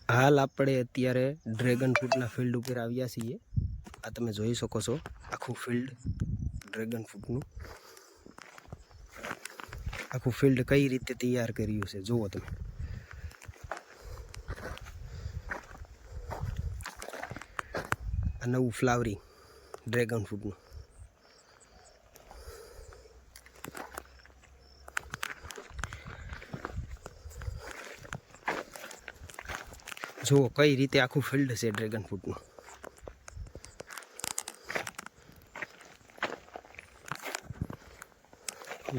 હાલ આપણે અત્યારે ડ્રેગન ફ્રૂટના ફિલ્ડ ઉપર આવ્યા છીએ। આ તમે જોઈ શકો છો આખું ફિલ્ડ ડ્રેગન ફ્રૂટનું આખું ફિલ્ડ કઈ રીતે તૈયાર કર્યું છે જુઓ તમે। આ નવું ફ્લાવરિંગ ડ્રેગન ફ્રૂટનું જુઓ કઈ રીતે આખું ફિલ્ડ છે ડ્રેગન ફ્રૂટનું।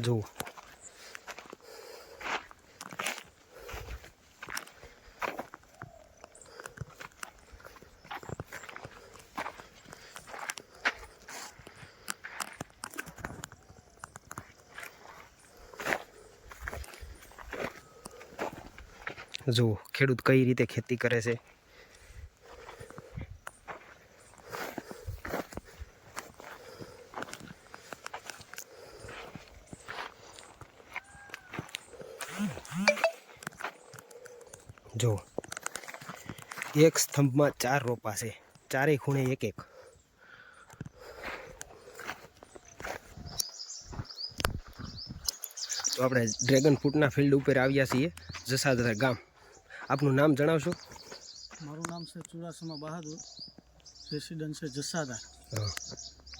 જુઓ જુઓ ખેડૂત કઈ રીતે ખેતી કરે છે। જો એક સ્તંભમાં 4 રોપા છે, ચારેય ખૂણે એક એક। તો આપણે ડ્રેગન ફ્રૂટના ફિલ્ડ ઉપર આવ્યા છીએ, જસાદરા ગામ। આપનું નામ જણાવશો? મારું નામ છે ચુડાસમા બહાદુર, રેસિડન્ટ છે જસાદાર।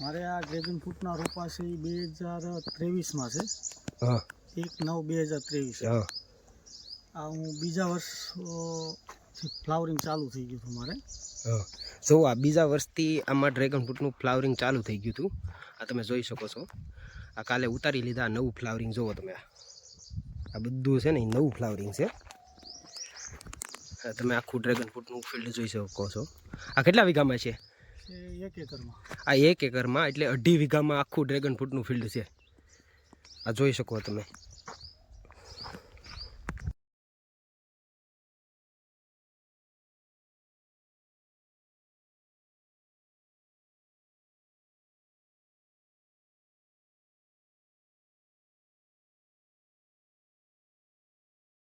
મારે આ ડ્રેગન ફ્રૂટના રોપા છે 2023માં છે। 1/9/2023। આ હું બીજા વર્ષથી ફ્લાવરિંગ ચાલુ થઈ ગયું હતું મારે। જો આ બીજા વર્ષથી આમાં ડ્રેગન ફ્રૂટનું ફ્લાવરિંગ ચાલુ થઈ ગયું હતું। આ તમે જોઈ શકો છો, આ કાલે ઉતારી લીધા નવું ફ્લાવરિંગ જુઓ તમે। આ બધું છે ને એ નવું ફ્લાવરિંગ છે। તમે આખું ડ્રેગન ફ્રૂટનું ફિલ્ડ જોઈ શકો છો। આ કેટલા વીઘામાં છે? 1 એકરમાં। આ 1 એકરમાં એટલે 2.5 વીઘામાં આખું ડ્રેગન ફ્રૂટનું ફિલ્ડ છે। આ જોઈ શકો તમે।